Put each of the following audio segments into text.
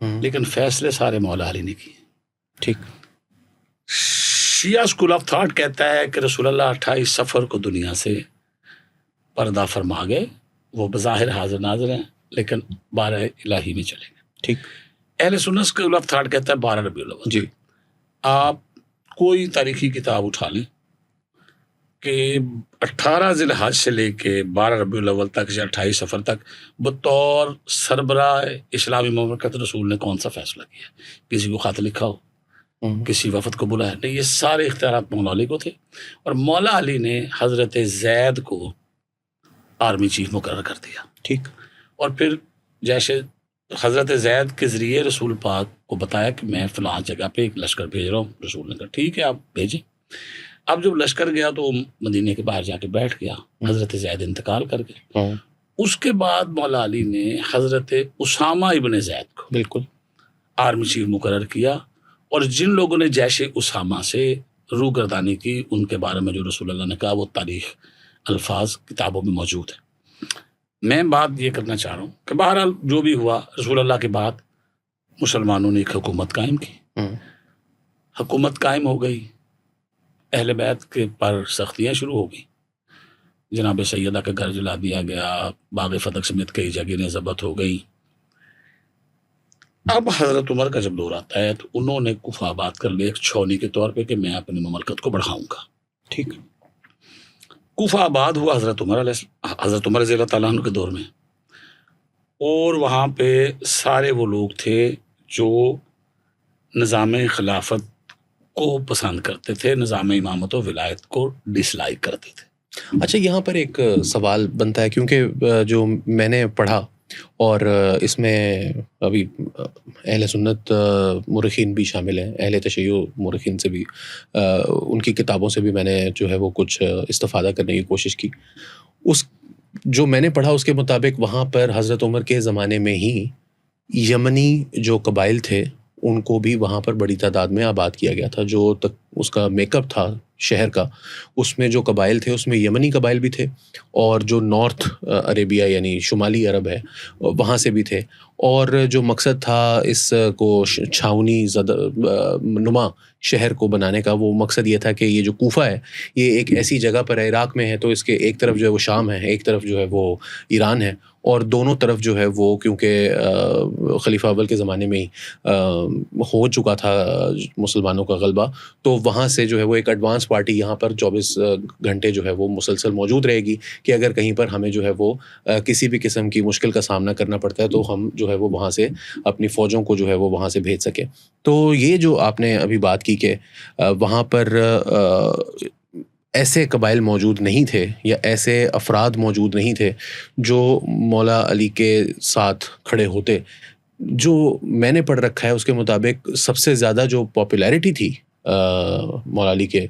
لیکن فیصلے سارے مولا علی نے کیے. ٹھیک. شیعہ اسکول آف تھاٹ کہتا ہے کہ رسول اللہ 28 صفر کو دنیا سے پردہ فرما گئے. وہ بظاہر حاضر ناظر ہیں لیکن 12 الہی میں چلے گئے. ٹھیک. اہل سنت اسکول آف تھاٹ کہتا ہے 12 ربیع الاول. جی. آپ کوئی تاریخی کتاب اٹھا لیں کہ 18 ذی الحج سے لے کے 12 ربیع الاول تک یا 28 صفر تک بطور سربراہ اسلامی مملکت رسول نے کون سا فیصلہ کیا؟ کسی کو خط لکھا ہو، کسی وفد کو بلایا؟ نہیں، یہ سارے اختیارات مولا علی کو تھے. اور مولا علی نے حضرت زید کو آرمی چیف مقرر کر دیا. ٹھیک. اور پھر جیسے حضرت زید کے ذریعے رسول پاک کو بتایا کہ میں فلاں جگہ پہ ایک لشکر بھیج رہا ہوں. رسول نے کہا ٹھیک ہے آپ بھیجیں. اب جب لشکر گیا تو مدینے کے باہر جا کے بیٹھ گیا. حضرت زید انتقال کر گئے. اس کے بعد مولا علی نے حضرت اسامہ ابن زید کو بالکل آرمی چیف مقرر کیا. اور جن لوگوں نے جیش اسامہ سے روگردانی کی ان کے بارے میں جو رسول اللہ نے کہا وہ تاریخ الفاظ کتابوں میں موجود ہے. میں بات یہ کرنا چاہ رہا ہوں کہ بہرحال جو بھی ہوا، رسول اللہ کے بعد مسلمانوں نے ایک حکومت قائم کی. حکومت قائم ہو گئی، اہل بیت کے پر سختیاں شروع ہو گئی. جناب سیدہ کا گھر جلا دیا گیا، باغ فتح سمیت کئی جگہیں ضبط ہو گئی. اب حضرت عمر کا جب دور آتا ہے تو انہوں نے کوفہ آباد کر لیا ایک چھونی کے طور پہ کہ میں اپنی مملکت کو بڑھاؤں گا. ٹھیک. کوفہ آباد ہوا حضرت عمر رضی اللہ تعالیٰ عنہ کے دور میں. اور وہاں پہ سارے وہ لوگ تھے جو نظام خلافت کو پسند کرتے تھے، نظام امامت و ولایت کو ڈس لائک کرتے تھے. اچھا، یہاں پر ایک سوال بنتا ہے کیونکہ جو میں نے پڑھا اور اس میں ابھی اہل سنت مورخین بھی شامل ہیں، اہل تشیع مورخین سے بھی ان کی کتابوں سے بھی میں نے جو ہے وہ کچھ استفادہ کرنے کی کوشش کی. اس جو میں نے پڑھا اس کے مطابق وہاں پر حضرت عمر کے زمانے میں ہی یمنی جو قبائل تھے ان کو بھی وہاں پر بڑی تعداد میں آباد کیا گیا تھا. جو تک اس کا میک اپ تھا شہر کا، اس میں جو قبائل تھے اس میں یمنی قبائل بھی تھے اور جو نارتھ عربیہ یعنی شمالی عرب ہے وہاں سے بھی تھے. اور جو مقصد تھا اس کو چھاونی نما شہر کو بنانے کا، وہ مقصد یہ تھا کہ یہ جو کوفہ ہے یہ ایک ایسی جگہ پر ہے، عراق میں ہے، تو اس کے ایک طرف جو ہے وہ شام ہے، ایک طرف جو ہے وہ ایران ہے، اور دونوں طرف جو ہے وہ کیونکہ خلیفہ اول کے زمانے میں ہی ہو چکا تھا مسلمانوں کا غلبہ، تو وہاں سے جو ہے وہ ایک ایڈوانس پارٹی یہاں پر 24 گھنٹے جو ہے وہ مسلسل موجود رہے گی کہ اگر کہیں پر ہمیں جو ہے وہ کسی بھی قسم کی مشکل کا سامنا کرنا پڑتا ہے تو ہم جو ہے وہ وہاں سے اپنی فوجوں کو جو ہے وہ وہاں سے بھیج سکیں. تو یہ جو آپ نے ابھی بات کی کہ وہاں پر ایسے قبائل موجود نہیں تھے یا ایسے افراد موجود نہیں تھے جو مولا علی کے ساتھ کھڑے ہوتے. جو میں نے پڑھ رکھا ہے اس کے مطابق سب سے زیادہ جو پاپولیرٹی تھی مولا علی کے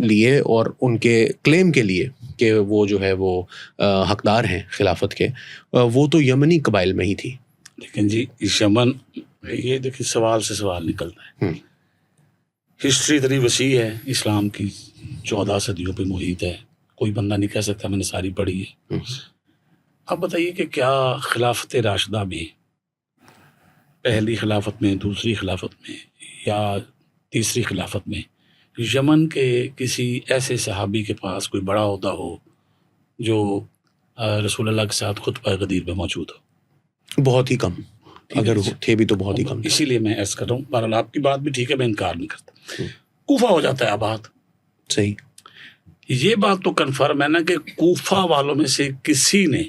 لیے اور ان کے کلیم کے لیے کہ وہ جو ہے وہ حقدار ہیں خلافت کے، وہ تو یمنی قبائل میں ہی تھی. لیکن جی یمن، یہ دیکھیں سوال سے سوال نکلتا ہے. ہسٹری اتنی وسیع ہے اسلام کی، 14 صدیوں پہ محیط ہے، کوئی بندہ نہیں کہہ سکتا میں نے ساری پڑھی ہے. اب بتائیے کہ کیا خلافت راشدہ میں، پہلی خلافت میں، دوسری خلافت میں یا تیسری خلافت میں یمن کے کسی ایسے صحابی کے پاس کوئی بڑا عہدہ ہو جو رسول اللہ کے ساتھ خطبہ غدیر میں موجود ہو؟ بہت ہی کم، اگر تھے بھی تو بہت ہی کم. اسی لیے میں عرض کر رہا ہوں، بہرحال آپ کی بات بھی ٹھیک ہے، میں انکار نہیں کرتا. کوفہ ہو جاتا ہے آباد. صحیح. یہ بات تو کنفرم ہے نا کہ کوفہ والوں میں سے کسی نے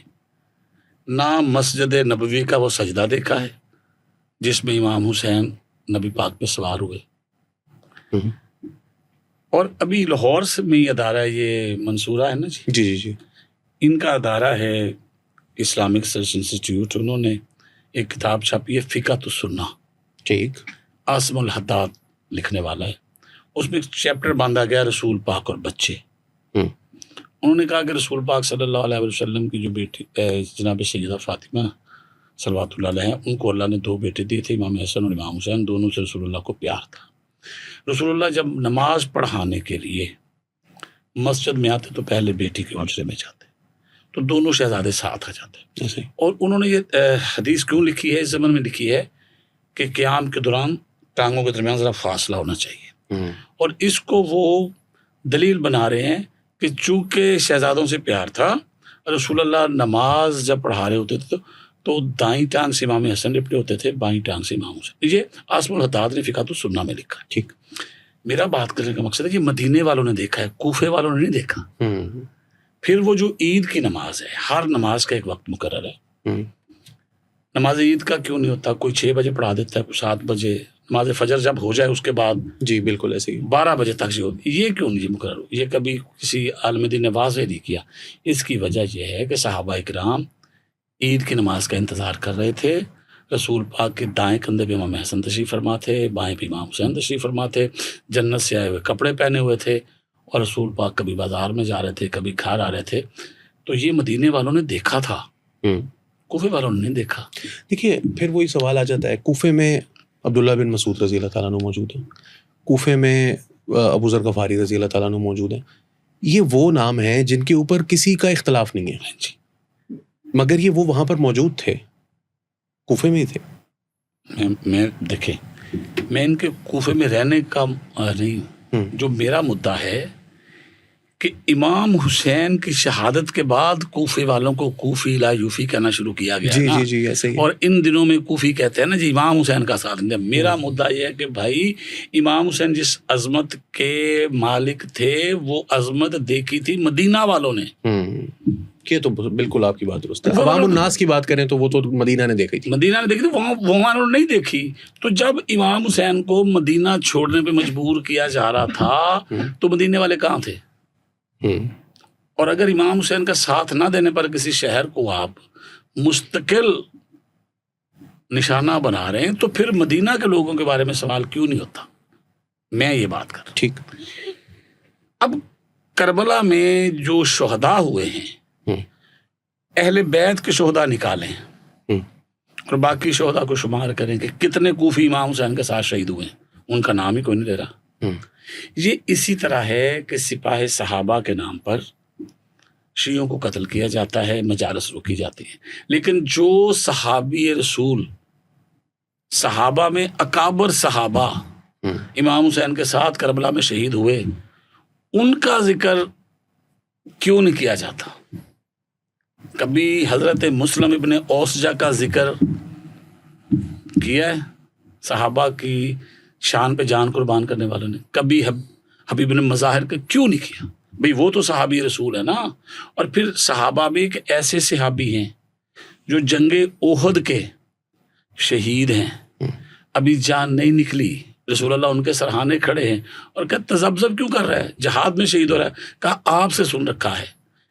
نہ مسجد نبوی کا وہ سجدہ دیکھا ہے جس میں امام حسین نبی پاک پہ سوار ہوئے. اور ابھی لاہور سے میں ادارہ یہ منصورہ ہے نا جی جی جی جی، ان کا ادارہ ہے اسلامک ریسرچ انسٹیٹیوٹ. انہوں نے ایک کتاب چھاپی ہے فقہ السنہ، ٹھیک، عاصم الحداد لکھنے والا ہے. اس میں ایک چیپٹر باندھا گیا رسول پاک اور بچے. انہوں نے کہا کہ رسول پاک صلی اللہ علیہ وسلم کی جو بیٹی جناب سیدہ فاطمہ صلوات اللہ علیہ، ان کو اللہ نے 2 بیٹے دیے تھے، امام حسن اور امام حسین. دونوں سے رسول اللہ کو پیار تھا. رسول اللہ جب نماز پڑھانے کے لیے مسجد میں آتے تو پہلے بیٹی کے حجرے میں جاتے، تو دونوں شہزادے ساتھ آ جاتے ہیں. اور انہوں نے یہ حدیث کیوں لکھی ہے, اس زمن میں لکھی ہے کہ قیام کے دوران ٹانگوں کے درمیان ذرا فاصلہ ہونا چاہیے. اور اس کو وہ دلیل بنا رہے ہیں کہ چونکہ شہزادوں سے پیار تھا, رسول اللہ نماز جب پڑھا رہے ہوتے تھے تو دائیں ٹانگ سے امام حسن لپٹے ہوتے تھے, بائیں ٹانگ سے امام حسین. یہ عاصم الحداد نے فقہ السنہ میں لکھا ہے. ٹھیک, میرا بات کرنے کا مقصد ہے کہ مدینے والوں نے دیکھا ہے, کوفے والوں نے نہیں دیکھا. پھر وہ جو عید کی نماز ہے, ہر نماز کا ایک وقت مقرر ہے. نماز عید کا کیوں نہیں ہوتا؟ کوئی 6 بجے پڑھا دیتا ہے, کوئی 7 بجے. نماز فجر جب ہو جائے اس کے بعد جی بالکل ایسے ہی 12 بجے تک جو ہوتی, یہ کیوں نہیں مقرر ہو؟ یہ کبھی کسی عالم دین نے واضح نہیں کیا. اس کی وجہ یہ ہے کہ صحابہ کرام عید کی نماز کا انتظار کر رہے تھے. رسول پاک کے دائیں کندھے پہ امام حسن تشریف فرما تھے, بائیں پہ امام حسین تشریف فرما تھے, جنت سے آئے ہوئے کپڑے پہنے ہوئے تھے, اور رسول پاک کبھی بازار میں جا رہے تھے, کبھی گھر آ رہے تھے. تو یہ مدینے والوں نے دیکھا تھا, کوفے والوں نے نہیں دیکھا. دیکھیے پھر وہی سوال آ جاتا ہے, کوفے میں عبداللہ بن مسعود رضی اللہ تعالیٰ عنہ موجود ہیں, کوفے میں ابو ذر غفاری رضی اللہ تعالیٰ عنہ موجود ہیں. یہ وہ نام ہیں جن کے اوپر کسی کا اختلاف نہیں ہے, مگر یہ وہ وہاں پر موجود تھے, کوفے میں ہی تھے. میں دیکھیں, میں ان کے کوفے میں رہنے کا نہیں ہوں. جو میرا مدعا ہے کہ امام حسین کی شہادت کے بعد کوفے والوں کو کوفی لا یوفی کہنا شروع کیا گیا. جی جی ایسے ہی. اور ان دنوں میں کوفی کہتے ہیں نا جی, امام حسین کا ساتھ دیا. میرا مدعا یہ ہے کہ بھائی امام حسین جس عظمت کے مالک تھے وہ عظمت دیکھی تھی مدینہ والوں نے. یہ تو بالکل آپ کی بات درست ہے. عوام الناس کی بات کریں تو وہ تو مدینہ نے دیکھی تھی, مدینہ نے دیکھی تھی, وہاں انہوں نے نہیں دیکھی. تو جب امام حسین کو مدینہ چھوڑنے پہ مجبور کیا جا رہا تھا تو مدینے والے کہاں تھے؟ اور اگر امام حسین کا ساتھ نہ دینے پر کسی شہر کو آپ مستقل نشانہ بنا رہے ہیں تو پھر مدینہ کے لوگوں کے بارے میں سوال کیوں نہیں ہوتا؟ میں یہ بات کر رہا ہوں. ٹھیک. اب کربلا میں جو شہداء ہوئے ہیں, اہل بیت کے شہداء نکالیں اور باقی شہداء کو شمار کریں کہ کتنے کوفی امام حسین کے ساتھ شہید ہوئے ہیں, ان کا نام ہی کوئی نہیں لے رہا. یہ اسی طرح ہے کہ سپاہ صحابہ کے نام پر شیعوں کو قتل کیا جاتا ہے, مجالس روکی جاتی ہے. لیکن جو صحابی رسول, صحابہ میں اکابر صحابہ امام حسین کے ساتھ کربلا میں شہید ہوئے, ان کا ذکر کیوں نہیں کیا جاتا؟ کبھی حضرت مسلم ابن اوسجہ کا ذکر کیا ہے صحابہ کی شان پہ جان قربان کرنے والوں نے؟ کبھی حبیب بن مظاہر کا کیوں نہیں کیا؟ بھئی وہ تو صحابی رسول ہے نا. اور پھر صحابہ بھی ایک ایسے صحابی ہیں جو جنگ احد کے شہید ہیں, ابھی جان نہیں نکلی, رسول اللہ ان کے سرہانے کھڑے ہیں اور کہتے تذبذب کیوں کر رہا ہے, جہاد میں شہید ہو رہا ہے. کہا آپ سے سن رکھا ہے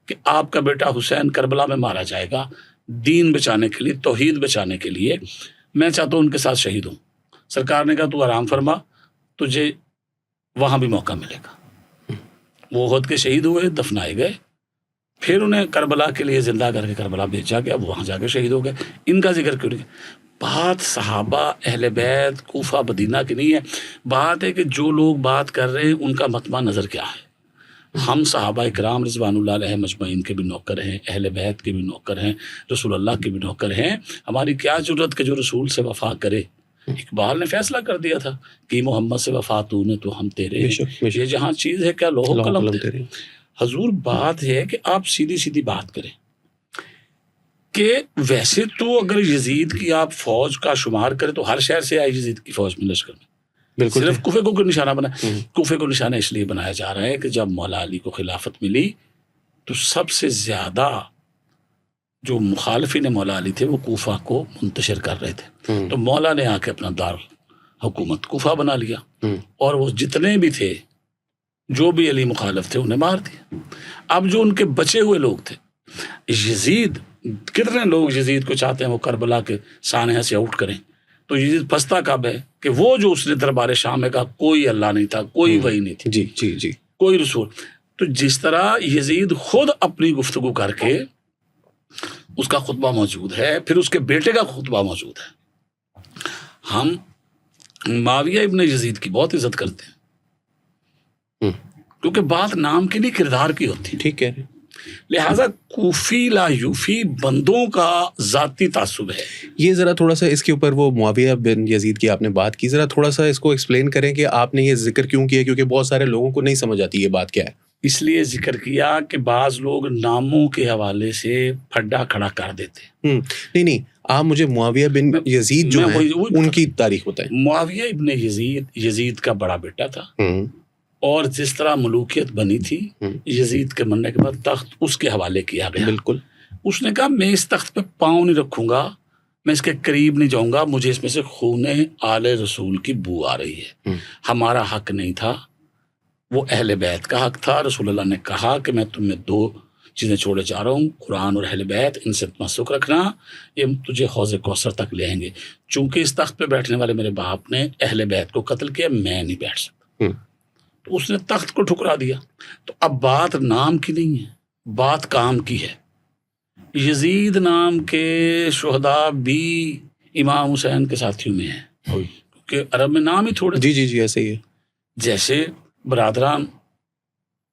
کہ آپ کا بیٹا حسین کربلا میں مارا جائے گا دین بچانے کے لیے, توحید بچانے کے لیے, میں چاہتا ہوں ان کے ساتھ شہید ہوں. سرکار نے کہا تو آرام فرما, تجھے وہاں بھی موقع ملے گا. وہ احد کے شہید ہوئے, دفنائے گئے, پھر انہیں کربلا کے لیے زندہ کر کے کربلا بھیجا گیا, وہاں جا کے شہید ہو گئے. ان کا ذکر کیوں نہیں؟ بات صحابہ, اہل بیت, کوفہ, مدینہ کی نہیں ہے. بات ہے کہ جو لوگ بات کر رہے ہیں ان کا مطمع نظر کیا ہے. ہم صحابہ کرام رضوان اللہ علیہ مجمعین کے بھی نوکر ہیں, اہل بیت کے بھی نوکر ہیں, رسول اللہ کے بھی نوکر ہیں. ہماری کیا ضرورت کہ جو رسول سے وفا کرے. اقبال نے فیصلہ کر دیا تھا کہ محمد سے وفا تو نے تو ہم تیرے, یہ جہاں چیز ہے کیا لوح و قلم تیرے. حضور بات ہے کہ آپ سیدھی سیدھی بات کریں کہ ویسے تو اگر یزید کی آپ فوج کا شمار کریں تو ہر شہر سے آئی یزید کی فوج میں, لشکر میں. بالکل صرف کوفے کو نشانہ بنا, کوفے کو نشانہ اس لیے بنایا جا رہا ہے کہ جب مولا علی کو خلافت ملی تو سب سے زیادہ جو مخالفین مولا علی تھے وہ کوفہ کو منتشر کر رہے تھے. تو مولا نے آ کے اپنا دار حکومت کوفہ بنا لیا, اور وہ جتنے بھی تھے جو بھی علی مخالف تھے انہیں مار دیا. اب جو ان کے بچے ہوئے لوگ تھے, یزید, کتنے لوگ یزید کو چاہتے ہیں وہ کربلا کے سانحہ سے آؤٹ کریں, تو یزید پھنستا کب ہے کہ وہ جو اس نے دربار شام میں کہا کوئی اللہ نہیں تھا, کوئی وحی نہیں تھی, جی جی جی, کوئی رسول. تو جس طرح یزید خود اپنی گفتگو کر کے, اس کا خطبہ موجود ہے, پھر اس کے بیٹے کا خطبہ موجود ہے. ہم معاویہ ابن یزید کی بہت عزت کرتے ہیں کیونکہ بات نام کی نہیں کردار کی ہوتی ہے. ٹھیک ہے. لہٰذا کوفی لا یوفی بندوں کا ذاتی تعصب ہے. یہ ذرا تھوڑا سا اس کے اوپر وہ معاویہ بن یزید کی آپ نے بات کی, ذرا تھوڑا سا اس کو ایکسپلین کریں کہ آپ نے یہ ذکر کیوں کیا, کیونکہ بہت سارے لوگوں کو نہیں سمجھ آتی یہ بات کیا ہے. اس لیے ذکر کیا کہ بعض لوگ ناموں کے حوالے سے پھڈا کھڑا کر دیتے. نہیں, آپ مجھے معاویہ بن یزید جو ہیں ان کی تاریخ بتائیں. معاویہ ابن یزید کا بڑا بیٹا تھا, اور جس طرح ملوکیت بنی تھی یزید کے مرنے کے بعد تخت اس کے حوالے کیا گیا. بالکل. اس نے کہا میں اس تخت پہ پاؤں نہیں رکھوں گا, میں اس کے قریب نہیں جاؤں گا, مجھے اس میں سے خون آل رسول کی بو آ رہی ہے. ہمارا حق نہیں تھا, وہ اہل بیت کا حق تھا. رسول اللہ نے کہا کہ میں تمہیں 2 چیزیں چھوڑے جا رہا ہوں, قرآن اور اہل بیت, ان سے تمسک رکھنا, یہ تجھے حوض کوثر تک لے آئیں گے. چونکہ اس تخت پہ بیٹھنے والے میرے باپ نے اہل بیت کو قتل کیا, میں نہیں بیٹھ سکتا. تو اس نے تخت کو ٹھکرا دیا. تو اب بات نام کی نہیں ہے, بات کام کی ہے. یزید نام کے شہداء بھی امام حسین کے ساتھیوں میں ہیں, کیونکہ عرب میں نام ہی تھوڑے. جی ایسے ہی ہے. جیسے برادران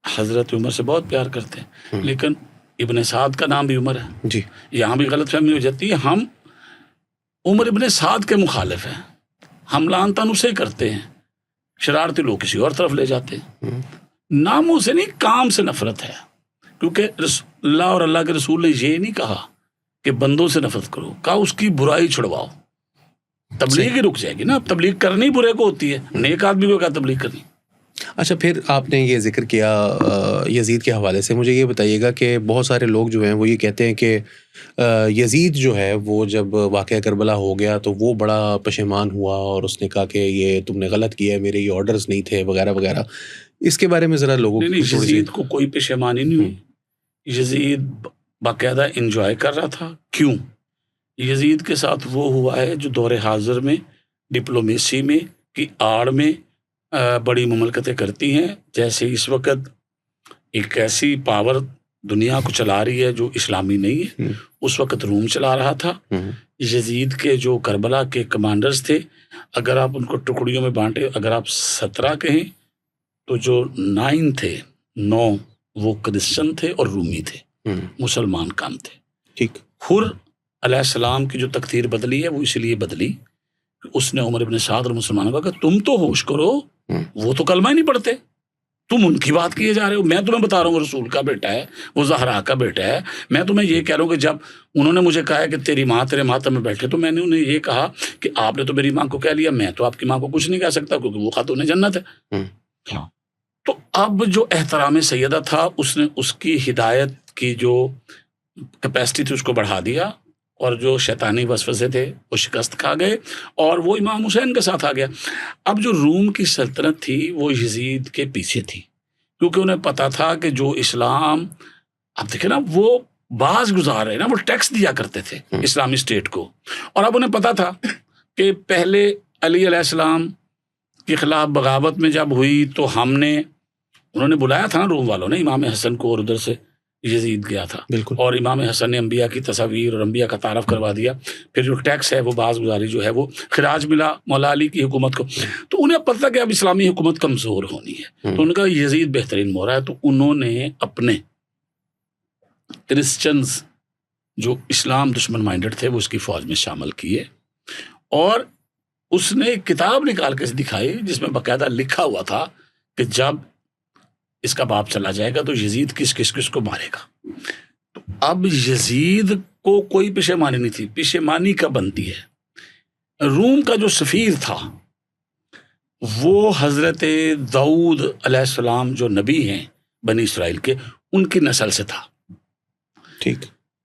حضرت عمر سے بہت پیار کرتے ہیں, لیکن ابن سعد کا نام بھی عمر ہے. جی, یہاں بھی غلط فہمی ہو جاتی ہے. ہم عمر ابن سعد کے مخالف ہیں, ہم لعن طعن اسے کرتے ہیں, شرارتی لوگ کسی اور طرف لے جاتے ہیں. ناموں سے نہیں, کام سے نفرت ہے. کیونکہ اللہ اور اللہ کے رسول نے یہ نہیں کہا کہ بندوں سے نفرت کرو, کہا اس کی برائی چھڑواؤ. تبلیغ ہی رک جائے گی نا, اب تبلیغ کرنی برے کو ہوتی ہے, نیک آدمی کو کیا تبلیغ کرنی. اچھا, پھر آپ نے یہ ذکر کیا یزید کے حوالے سے, مجھے یہ بتائیے گا کہ بہت سارے لوگ جو ہیں وہ یہ کہتے ہیں کہ یزید جو ہے وہ جب واقعہ کربلا ہو گیا تو وہ بڑا پشیمان ہوا اور اس نے کہا کہ یہ تم نے غلط کیا ہے, میرے یہ آرڈرز نہیں تھے وغیرہ وغیرہ. اس کے بارے میں ذرا لوگوں نہیں, یزید کو کوئی پشیمانی نہیں ہوئی. یزید باقاعدہ انجوائے کر رہا تھا. کیوں؟ یزید کے ساتھ وہ ہوا ہے جو دور حاضر میں ڈپلومیسی میں کی آڑ میں بڑی مملکتیں کرتی ہیں. جیسے اس وقت ایک ایسی پاور دنیا کو چلا رہی ہے جو اسلامی نہیں ہے, اس وقت روم چلا رہا تھا. یزید کے جو کربلا کے کمانڈرز تھے, اگر آپ ان کو ٹکڑیوں میں بانٹے, اگر آپ 17 کہیں تو جو 9 تھے, 9 وہ کرسچن تھے اور رومی تھے, مسلمان کم تھے. ٹھیک. حر علیہ السلام کی جو تقدیر بدلی ہے وہ اس لیے بدلی کہ اس نے عمر ابن سعد اور مسلمانوں کو کہا تم تو ہوش کرو, وہ تو کلمہ ہی نہیں پڑھتے, تم ان کی بات کیے جا رہے ہو. میں تمہیں بتا رہا ہوں رسول کا بیٹا ہے, وہ زہرا کا بیٹا ہے. میں تمہیں یہ کہہ رہا ہوں کہ جب انہوں نے مجھے کہا ہے کہ تیری ماں تیرے ماتم میں بیٹھے, تو میں نے انہیں یہ کہا کہ آپ نے تو میری ماں کو کہہ لیا, میں تو آپ کی ماں کو کچھ نہیں کہہ سکتا کیونکہ وہ خاتون جنت ہے. تو اب جو احترام سیدہ تھا, اس نے اس کی ہدایت کی جو کیپیسٹی تھی اس کو بڑھا دیا, اور جو شیطانی وسوسے تھے وہ شکست کھا گئے, اور وہ امام حسین کے ساتھ آ گیا. اب جو روم کی سلطنت تھی وہ یزید کے پیچھے تھی, کیونکہ انہیں پتا تھا کہ جو اسلام, اب دیکھیں نا وہ باز گزار ہے نا, وہ ٹیکس دیا کرتے تھے اسلامی اسٹیٹ کو, اور اب انہیں پتا تھا کہ پہلے علی علیہ السلام کے خلاف بغاوت میں جب ہوئی تو انہوں نے بلایا تھا نا روم والوں نے امام حسن کو, اور ادھر سے یزید گیا تھا. بالکل. اور امام حسن نے انبیاء کی تصاویر اور انبیاء کا تعارف کروا دیا. پھر جو ٹیکس ہے وہ باز گزاری جو ہے وہ خراج ملا مولا علی کی حکومت کو. تو انہیں پتہ کہ اب اسلامی حکومت کمزور ہونی ہے, تو انہوں نے کہا یزید بہترین مورا ہے. تو انہوں نے اپنے کرسچنز جو اسلام دشمن مائنڈڈ تھے وہ اس کی فوج میں شامل کیے, اور اس نے ایک کتاب نکال کے دکھائی جس میں باقاعدہ لکھا ہوا تھا کہ جب اس کا باپ چلا جائے گا تو یزید کس کو مارے گا. تو اب یزید کو کوئی پشیمانی نہیں تھی, پشیمانی کا بنتی ہے. روم کا جو سفیر تھا وہ حضرت داؤد علیہ السلام جو نبی ہیں بنی اسرائیل کے, ان کی نسل سے تھا. ٹھیک.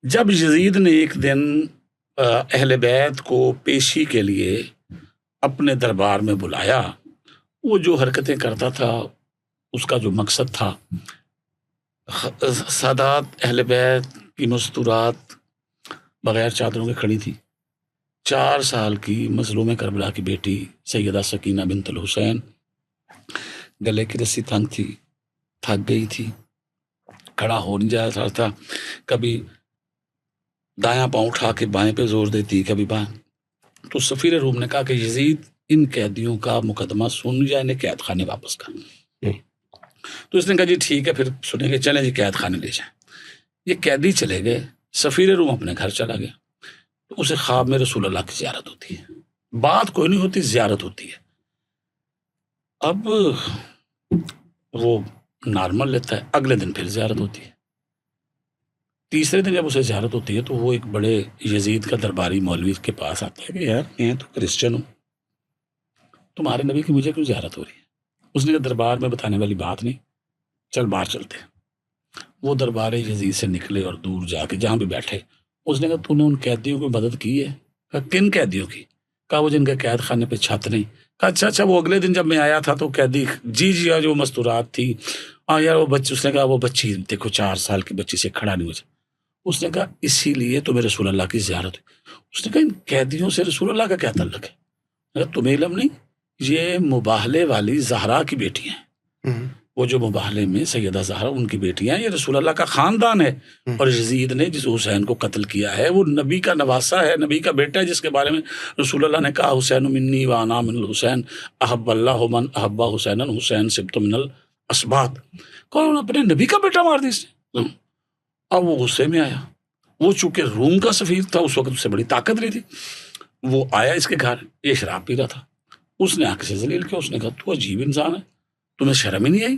جب یزید نے ایک دن اہل بیت کو پیشی کے لیے اپنے دربار میں بلایا, وہ جو حرکتیں کرتا تھا اس کا جو مقصد تھا, سادات اہل بیت کی مستورات بغیر چادروں کے کھڑی تھی. 4 سال کی مظلوم کربلا کی بیٹی سیدہ سکینہ بنت الحسین, گلے کی رسی تنگ تھی, تھک گئی تھی, کھڑا ہو نہیں جا رہا تھا, کبھی دایاں پاؤں اٹھا کے بائیں پہ زور دیتی, کبھی بائیں. تو سفیر روم نے کہا کہ یزید ان قیدیوں کا مقدمہ سن جائے, انہیں قید خانے واپس کر. تو اس نے کہا جی ٹھیک ہے, پھر سنیں گے, چلیں جی قید خانے لے جائیں. یہ قیدی چلے گئے، سفیر روم اپنے گھر چلا گیا، تو اسے خواب میں رسول اللہ کی زیارت ہوتی ہے، بات کوئی نہیں ہوتی، زیارت ہوتی ہے۔ اب وہ نارمل لیتا ہے، اگلے دن پھر زیارت ہوتی ہے، تیسرے دن جب اسے زیارت ہوتی ہے تو وہ ایک بڑے یزید کا درباری مولوی کے پاس آتا ہے کہ یار میں تو کرسچن ہوں، تمہارے نبی کی مجھے کیوں زیارت ہو رہی ہے؟ اس نے کہا دربار میں بتانے والی بات نہیں، چل باہر چلتے ہیں۔ وہ دربار یزید سے نکلے اور دور جا کے جہاں بھی بیٹھے، اس نے کہا تو نے ان قیدیوں کی مدد کی ہے؟ کہا کن قیدیوں کی؟ کہا وہ جن کے قید خانے پہ چھت نہیں۔ کہا اچھا وہ اگلے دن جب میں آیا تھا تو قیدی جی آج وہ مستورات تھی، یار وہ بچی، اس نے کہا وہ بچی دیکھو 4 سال کی بچی سے کھڑا نہیں ہو جائے۔ اس نے کہا اسی لیے تمہیں رسول اللہ کی زیارت ہوئی۔ اس نے کہا ان قیدیوں سے رسول اللہ کا کیا تعلق ہے؟ میں کہا تمہیں علم نہیں، یہ مباہلے والی زہرا کی بیٹیاں ہیں، وہ جو مباہلے میں سیدہ زہرا ان کی بیٹیاں ہیں، یہ رسول اللہ کا خاندان ہے، اور یزید نے جس حسین کو قتل کیا ہے وہ نبی کا نواسا ہے، نبی کا بیٹا ہے، جس کے بارے میں رسول اللہ نے کہا حسین منی وانا من الحسین احب اللہ من احب حسین حسین سبت من الاسباط۔ کون اپنے نبی کا بیٹا مار دی اس نے؟ اب وہ غصے میں آیا، وہ چونکہ روم کا سفیر تھا اس وقت، اس سے بڑی طاقت نہیں تھی، وہ آیا اس کے گھر، یہ شراب پی رہا تھا، اس نے آ کے ذلیل کیا، اس نے کہا تو عجیب انسان ہے، تمہیں شرم ہی نہیں آئی؟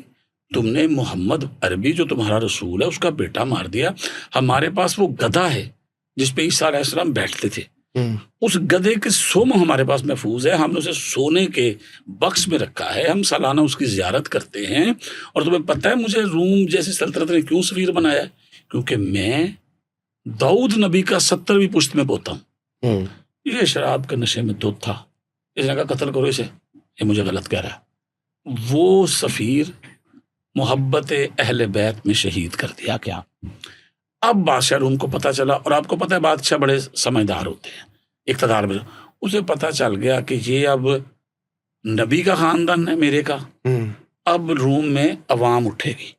تم نے محمد عربی جو تمہارا رسول ہے اس کا بیٹا مار دیا، ہمارے پاس وہ گدھا ہے جس پہ عیسیٰ علیہ السلام بیٹھتے تھے، اس گدھے کے سوم ہمارے پاس محفوظ ہے، ہم نے اسے سونے کے بکس میں رکھا ہے، ہم سالانہ اس کی زیارت کرتے ہیں، اور تمہیں پتہ ہے مجھے روم جیسی سلطنت نے کیوں سفیر بنایا ہے؟ کیونکہ میں داؤد نبی کا 70ویں پشت میں بوتا ہوں۔ یہ شراب کے نشے میں دودھ تھا، اس نے کہا قتل کرو اسے، یہ مجھے غلط کہہ رہا ہے۔ وہ سفیر محبت اہل بیت میں شہید کر دیا کیا؟ اب بادشاہ روم کو پتہ چلا، اور آپ کو پتہ ہے بادشاہ بڑے سمجھدار ہوتے ہیں، اقتدار میں، اسے پتہ چل گیا کہ یہ اب نبی کا خاندان ہے میرے کا، اب روم میں عوام اٹھے گی،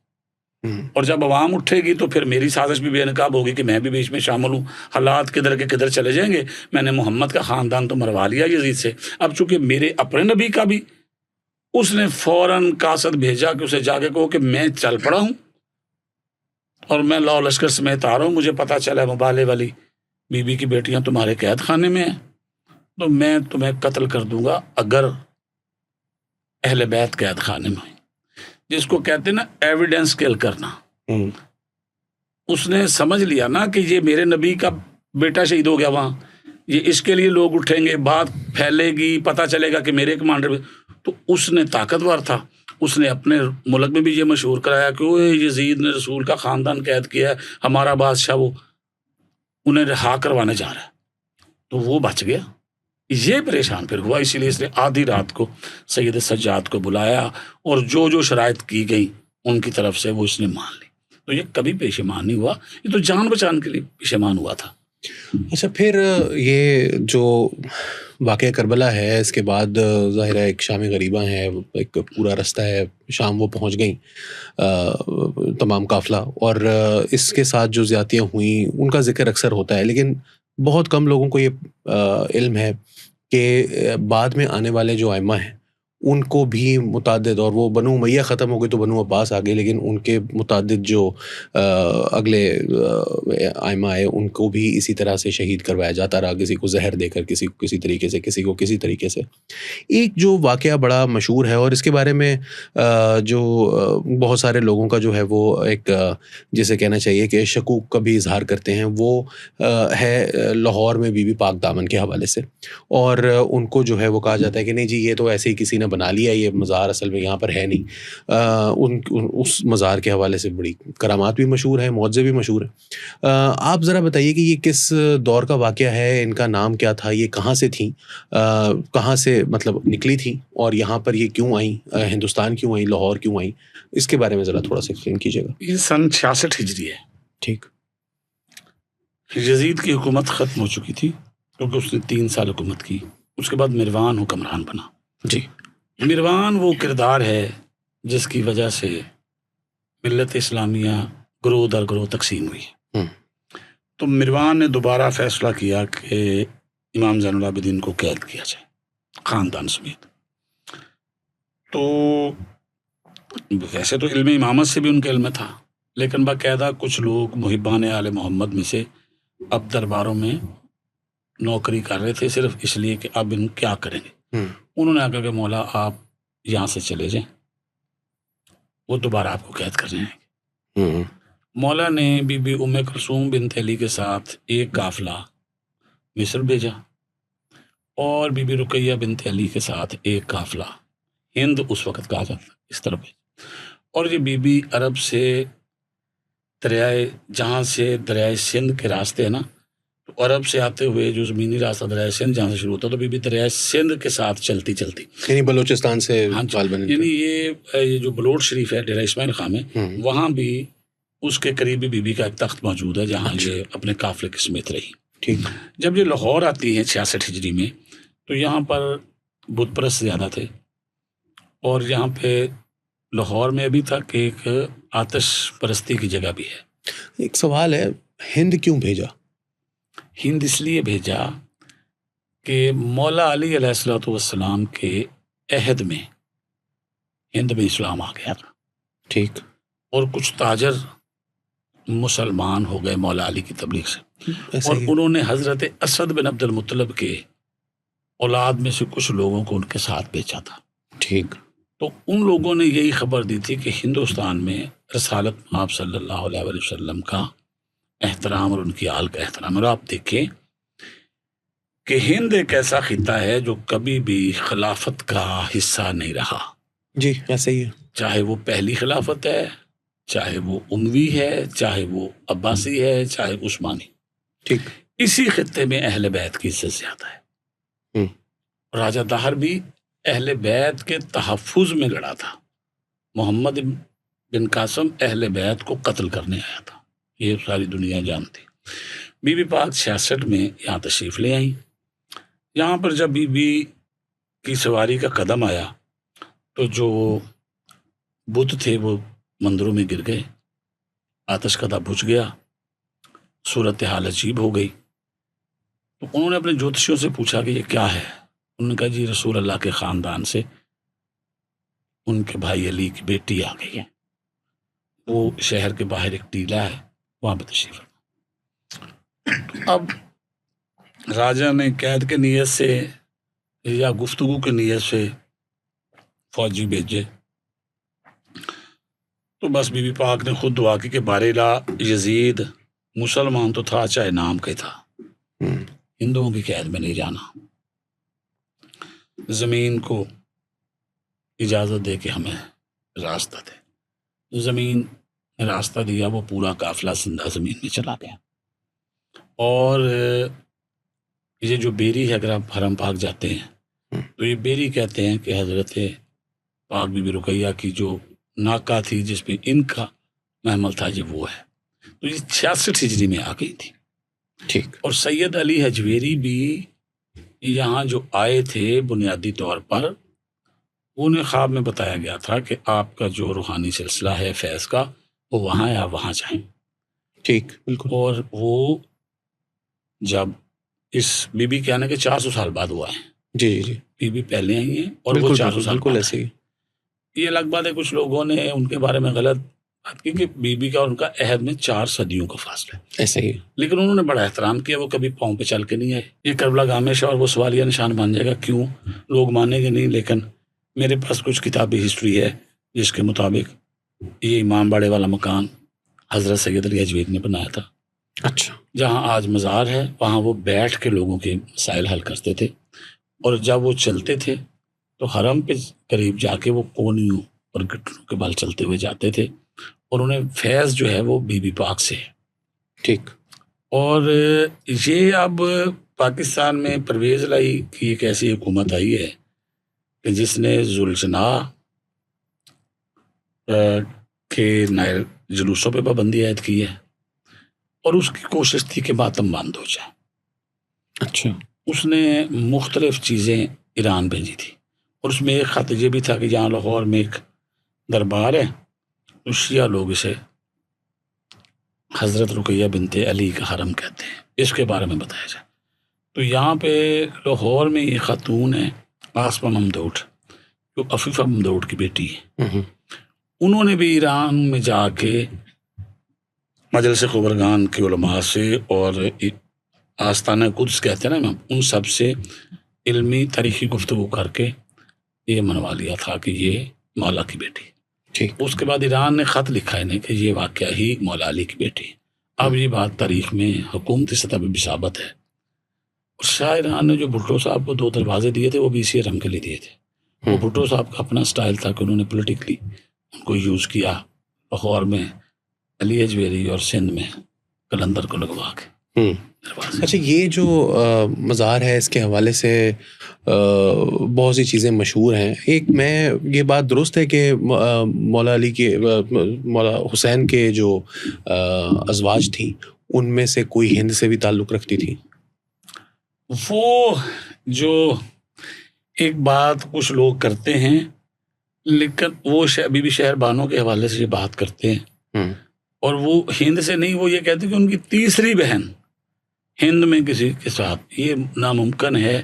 اور جب عوام اٹھے گی تو پھر میری سازش بھی بے نقاب ہوگی کہ میں بھی بیچ میں شامل ہوں، حالات کدھر کے کدھر چلے جائیں گے، میں نے محمد کا خاندان تو مروا لیا یزید سے، اب چونکہ میرے اپنے نبی کا بھی، اس نے فوراً قاصد بھیجا کہ اسے جا کے کہو کہ میں چل پڑا ہوں اور میں لاؤ لشکر سمیت آ رہا ہوں، مجھے پتہ چلا ہے مبالے والی بی بی کی بیٹیاں تمہارے قید خانے میں ہیں، تو میں تمہیں قتل کر دوں گا اگر اہل بیت قید خانے میں، جس کو کہتے ہیں نا ایویڈنس کل کرنا۔ اس نے سمجھ لیا نا کہ یہ میرے نبی کا بیٹا شہید ہو گیا وہاں، یہ اس کے لیے لوگ اٹھیں گے، بات پھیلے گی، پتہ چلے گا کہ میرے کمانڈر بھی، تو اس نے طاقتور تھا، اس نے اپنے ملک میں بھی یہ مشہور کرایا کہ وہ یزید نے رسول کا خاندان قید کیا ہے، ہمارا بادشاہ وہ انہیں رہا کروانے جا رہا ہے، تو وہ بچ گیا۔ یہ پریشان پھر ہوا، اسی لیے اس نے آدھی رات کو سید سجاد کو بلایا، اور جو جو شرائط کی گئی ان کی طرف سے وہ اس نے مان لی، تو یہ کبھی پیشمان نہیں ہوا، یہ تو جان بچان کے لیے پیشمان ہوا تھا۔ اچھا، پھر یہ جو واقعہ کربلا ہے اس کے بعد ظاہر ہے ایک شام غریبہ ہے، ایک پورا رستہ ہے شام، وہ پہنچ گئیں تمام قافلہ، اور اس کے ساتھ جو زیادتیاں ہوئیں ان کا ذکر اکثر ہوتا ہے، لیکن بہت کم لوگوں کو یہ علم ہے کہ بعد میں آنے والے جو ائمہ ہیں ان کو بھی متعدد، اور وہ بنو امیہ ختم ہو گئی تو بنو عباس آ گئے، لیکن ان کے متعدد جو اگلے ائمہ آئے ان کو بھی اسی طرح سے شہید کروایا جاتا رہا، کسی کو زہر دے کر، کسی کو کسی طریقے سے، کسی کو کسی طریقے سے۔ ایک جو واقعہ بڑا مشہور ہے اور اس کے بارے میں جو بہت سارے لوگوں کا جو ہے وہ ایک جسے کہنا چاہیے کہ شکوک کا بھی اظہار کرتے ہیں، وہ ہے لاہور میں بی بی پاک دامن کے حوالے سے، اور ان کو جو ہے وہ کہا جاتا ہے کہ نہیں جی یہ تو ایسے ہی کسی نے بنا لیا، یہ مزار اصل میں یہاں پر ہے نہیں۔ اس مزار کے حوالے سے بڑی کرامات بھی مشہور ہیں، معجزے بھی مشہور ہیں۔ آپ ذرا بتائیے کہ یہ کس دور کا واقعہ ہے، ان کا نام کیا تھا، یہ کہاں سے تھیں، کہاں سے مطلب نکلی تھیں، اور یہاں پر یہ کیوں آئیں، ہندوستان کیوں آئیں، لاہور کیوں آئیں، اس کے بارے میں ذرا تھوڑا سا ایکسپلین کیجیے گا۔ یہ سن 66 ہجری ہے۔ ٹھیک۔ یزید کی حکومت ختم ہو چکی تھی کیونکہ اس نے 3 سال حکومت کی، اس کے بعد مروان حکمران بنا۔ جی۔ مروان وہ کردار ہے جس کی وجہ سے ملت اسلامیہ گروہ در گروہ تقسیم ہوئی، تو مروان نے دوبارہ فیصلہ کیا کہ امام زین العابدین کو قید کیا جائے خاندان سمیت۔ تو ویسے تو علم امامت سے بھی ان کا علم تھا، لیکن باقاعدہ کچھ لوگ محبان آل محمد میں سے اب درباروں میں نوکری کر رہے تھے صرف اس لیے کہ اب ان کیا کریں گے. انہوں نے کہا کہ مولا آپ یہاں سے چلے جائیں، وہ دوبارہ آپ کو قید کر جائیں گے. مولا نے بی بی ام کلثوم بنت علی کے ساتھ ایک قافلہ مصر بھیجا اور بی بی رقیہ بنت علی کے ساتھ ایک قافلہ ہند اس وقت کہا جاتا اس طرف بھیجا. اور یہ بی بی عرب سے جہاں سے دریائے سندھ کے راستے ہیں نا، تو عرب سے آتے ہوئے جو زمینی راستہ دریائے سندھ جہاں سے شروع ہوتا تو بی بی دریائے سندھ کے ساتھ چلتی یعنی بلوچستان سے یعنی یہ جو بلوچ شریف ہے ڈیرہ اسماعیل خان میں، وہاں بھی اس کے قریب بی بی کا ایک تخت موجود ہے جہاں یہ اپنے قافلے کے سمیت رہی. ٹھیک. جب یہ لاہور آتی ہیں 66 ہجری میں تو یہاں پر بت پرست زیادہ تھے، اور یہاں پہ لاہور میں ابھی تک ایک آتش پرستی کی جگہ بھی ہے. ایک سوال ہے، ہند کیوں بھیجا؟ ہند اس لیے بھیجا کہ مولا علی علیہ الصلوۃ والسلام کے عہد میں ہند میں اسلام آ گیا تھا. ٹھیک. اور کچھ تاجر مسلمان ہو گئے مولا علی کی تبلیغ سے، اور انہوں نے حضرت اسد بن عبد المطلب کے اولاد میں سے کچھ لوگوں کو ان کے ساتھ بھیجا تھا. ٹھیک. تو ان لوگوں نے یہی خبر دی تھی کہ ہندوستان میں رسالت آپ صلی اللہ علیہ وسلم کا احترام اور ان کی آل کا احترام. اور آپ دیکھیں کہ ہند ایک ایسا خطہ ہے جو کبھی بھی خلافت کا حصہ نہیں رہا. جی ایسا ہی ہے. چاہے وہ پہلی خلافت ہے، چاہے وہ اموی ہے، چاہے وہ عباسی ہے، چاہے عثمانی. ٹھیک. اسی خطے میں اہل بیت کی عزت زیادہ ہے. راجہ دہر بھی اہل بیت کے تحفظ میں لڑا تھا. محمد بن قاسم اہل بیت کو قتل کرنے آیا تھا، یہ ساری دنیا جانتی. بی بی پاک 66 میں یہاں تشریف لے آئیں. یہاں پر جب بی بی کی سواری کا قدم آیا تو جو بت تھے وہ مندروں میں گر گئے، آتش کدا بجھ گیا، صورتحال عجیب ہو گئی. تو انہوں نے اپنے جوتشیوں سے پوچھا کہ یہ کیا ہے. انہوں نے کہا جی رسول اللہ کے خاندان سے ان کے بھائی علی کی بیٹی آ گئی ہے، وہ شہر کے باہر ایک ٹیلہ ہے وہاں پہ تشریف. اب راجہ نے قید کے نیت سے یا گفتگو کے نیت سے فوجی بھیجے، تو بس بی بی پاک نے خود دعا کی کہ بارلا یزید مسلمان تو تھا چاہے نام کا تھا، ہندوؤں کی قید میں نہیں جانا. زمین کو اجازت دے کے ہمیں راستہ دے. زمین نے راستہ دیا، وہ پورا قافلہ زندہ زمین میں چلا گیا. اور یہ جو بیری ہے، اگر آپ حرم پاک جاتے ہیں تو یہ بیری کہتے ہیں کہ حضرت پاک بی بی رقیہ کی جو ناکہ تھی جس پہ ان کا محمل تھا یہ وہ ہے. تو یہ 66 ہجری میں آ گئی تھی. ٹھیک. اور سید علی حجویری بھی یہاں جو آئے تھے بنیادی طور پر انہیں خواب میں بتایا گیا تھا کہ آپ کا جو روحانی سلسلہ ہے فیض کا وہ وہاں ہے، آپ وہاں جائیں. ٹھیک بالکل. اور وہ جب اس بی بی کہنے کے 400 سال بعد ہوا ہے. جی جی جی. بی بی پہلے آئی ہیں اور وہ 400 سال بالکل بعد ایسے ہی. یہ الگ بات ہے کچھ لوگوں نے ان کے بارے میں غلط بات کی کہ بی بی کا اور ان کا عہد میں 4 صدیوں کا فاصلہ ہے. ایسا ہی. لیکن انہوں نے بڑا احترام کیا، وہ کبھی پاؤں پہ چل کے نہیں آئے. یہ کربلا کا ہمیشہ اور وہ سوالیہ نشان بن جائے گا، کیوں لوگ مانیں گے نہیں. لیکن میرے پاس کچھ کتابی ہسٹری ہے جس کے مطابق یہ امام باڑے والا مکان حضرت سید علی حجویری نے بنایا تھا. اچھا. جہاں جہاں آج مزار ہے وہاں وہ بیٹھ کے لوگوں کے مسائل حل کرتے تھے، اور جب وہ چلتے تھے تو حرم پہ قریب جا کے وہ کونیوں اور گٹروں کے بال چلتے ہوئے جاتے تھے، اور انہیں فیض جو ہے وہ بی بی پاک سے ہے. ٹھیک. اور یہ اب پاکستان میں پرویز لائی کی ایک ایسی حکومت آئی ہے کہ جس نے ذوالجناح کے جلوسوں پہ پابندی عائد کی ہے، اور اس کی کوشش تھی کہ ماتم بند ہو جائے. اچھا. اس نے مختلف چیزیں ایران بھیجی تھی، اور اس میں ایک خط یہ بھی تھا کہ جہاں لاہور میں ایک دربار ہے تو شیعہ لوگ اسے حضرت رقیہ بنت علی کا حرم کہتے ہیں، اس کے بارے میں بتایا جائے. تو یہاں پہ لاہور میں یہ خاتون ہے آسمہ ممدوٹ جو عفیفہ ممدوٹ کی بیٹی ہے. انہوں نے بھی ایران میں جا کے مجلس خبرگان کے علماء سے اور آستانہ قدس کہتے ہیں نا امام، ان سب سے علمی تاریخی گفتگو کر کے یہ منوا لیا تھا کہ یہ مولا کی بیٹی. ٹھیک. اس کے بعد ایران نے خط لکھا انہیں کہ یہ واقعہ ہی مولا علی کی بیٹی ہے. اب یہ بات تاریخ میں حکومتی سطح پہ بھی ثابت ہے. اور شاہ ایران نے جو بھٹو صاحب کو 2 دروازے دیے تھے وہ بھی اسی رنگ کے لیے دیے تھے. وہ بھٹو صاحب کا اپنا سٹائل تھا کہ انہوں نے پولیٹیکلی ان کو یوز کیا، لاہور میں علی اجویری اور سندھ میں قلندر کو لگوا کے دروازے. اچھا، یہ جو مزار ہے اس کے حوالے سے بہت سی چیزیں مشہور ہیں. ایک میں یہ بات درست ہے کہ مولا علی کے مولا حسین کے جو ازواج تھیں ان میں سے کوئی ہند سے بھی تعلق رکھتی تھی؟ وہ جو ایک بات کچھ لوگ کرتے ہیں، لیکن وہ بی بی شہر بانو کے حوالے سے یہ بات کرتے ہیں، اور وہ ہند سے نہیں، وہ یہ کہتے ہیں کہ ان کی تیسری بہن ہند میں کسی کے ساتھ. یہ ناممکن ہے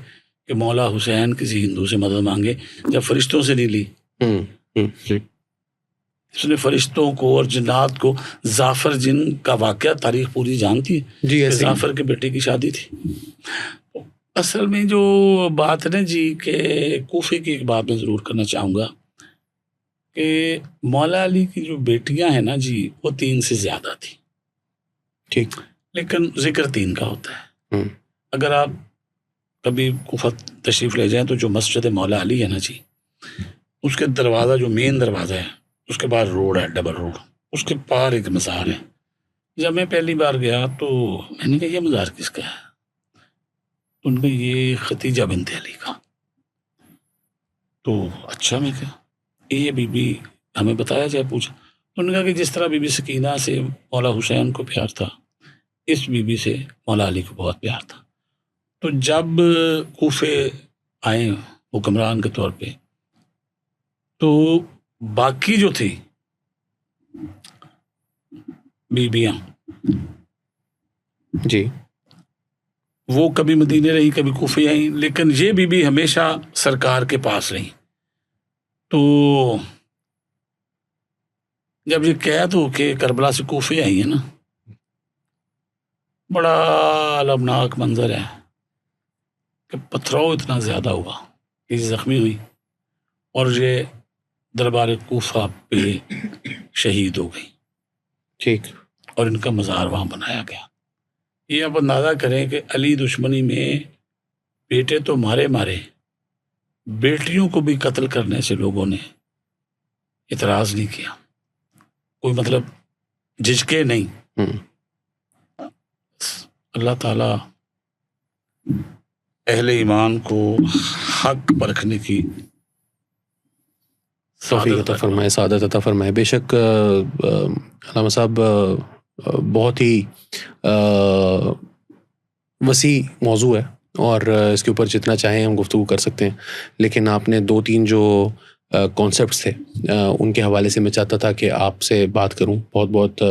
کہ مولا حسین کسی ہندو سے مدد مانگے جب فرشتوں سے نہیں لی. اس نے فرشتوں کو اور جنات کو، ظافر جن کا واقعہ تاریخ پوری جانتی ہے جی، کہ ظافر کے بیٹے کی شادی تھی. اصل میں جو بات ہے نا جی، کہ کوفے کی ایک بات میں ضرور کرنا چاہوں گا کہ مولا علی کی جو بیٹیاں ہیں نا جی، وہ 3 سے زیادہ تھی. ٹھیک. لیکن ذکر 3 کا ہوتا ہے. اگر آپ کبھی کوفہ تشریف لے جائیں تو جو مسجد مولا علی ہے نا جی، اس کے دروازہ جو مین دروازہ ہے، اس کے بعد روڈ ہے، ڈبل روڈ، اس کے پار ایک مزار ہے. جب میں پہلی بار گیا تو میں نے کہا یہ مزار کس کا ہے؟ ان میں یہ ختیجہ بنت علی کا. تو اچھا، میں کہا یہ بی بی ہمیں بتایا جائے. پوچھا. انہوں نے کہا کہ جس طرح بی بی سکینہ سے مولا حسین کو پیار تھا، اس بی بی سے مولا علی کو بہت پیار تھا. تو جب کوفے آئے حکمران کے طور پہ، تو باقی جو تھی بیبیاں جی، وہ کبھی مدینے رہی، کبھی کوفے آئیں، لیکن یہ بی بی ہمیشہ سرکار کے پاس رہی. تو جب یہ قید ہو کے کربلا سے کوفے آئی ہیں نا، بڑا المناک منظر ہے کہ پتھراؤ اتنا زیادہ ہوا کہ یہ زخمی ہوئی اور یہ دربار کوفہ پہ شہید ہو گئی. ٹھیک. اور ان کا مزار وہاں بنایا گیا. یہ آپ اندازہ کریں کہ علی دشمنی میں بیٹے تو مارے، بیٹیوں کو بھی قتل کرنے سے لوگوں نے اعتراض نہیں کیا، کوئی مطلب جھجکے نہیں. اللہ تعالیٰ اہل ایمان کو حق پرکھنے کی توفیق عطا فرمائے، سعادت عطا فرمائے. بے شک علامہ صاحب بہت ہی وسیع موضوع ہے اور اس کے اوپر جتنا چاہیں ہم گفتگو کر سکتے ہیں، لیکن آپ نے 2-3 جو کانسیپٹس تھے ان کے حوالے سے میں چاہتا تھا کہ آپ سے بات کروں. بہت بہت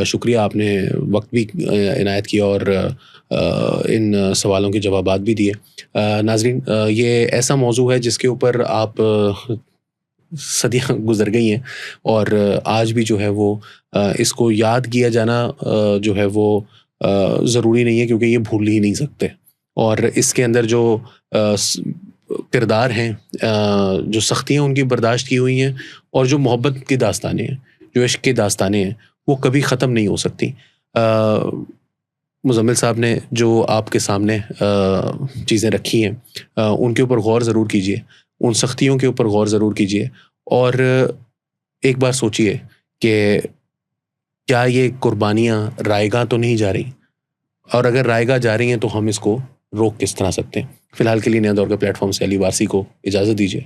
شکریہ، آپ نے وقت بھی عنایت کیا اور ان سوالوں کے جوابات بھی دیے. ناظرین، یہ ایسا موضوع ہے جس کے اوپر آپ صدیاں گزر گئی ہیں اور آج بھی جو ہے وہ اس کو یاد کیا جانا جو ہے وہ ضروری نہیں ہے، کیونکہ یہ بھول ہی نہیں سکتے. اور اس کے اندر جو کردار ہیں، جو سختیاں ان کی برداشت کی ہوئی ہیں، اور جو محبت کی داستانیں ہیں، جو عشق کی داستانیں ہیں، وہ کبھی ختم نہیں ہو سکتی. مزمل صاحب نے جو آپ کے سامنے چیزیں رکھی ہیں ان کے اوپر غور ضرور کیجیے، ان سختیوں کے اوپر غور ضرور کیجیے، اور ایک بار سوچیے کہ کیا یہ قربانیاں رائے گاہ تو نہیں جا رہی، اور اگر رائے گاہ جا رہی ہیں تو ہم اس کو روک کس طرح سکتے ہیں. فی الحال کے لیے نیا دور کے پلیٹ فارم سے علی وارثی کو اجازت دیجیے.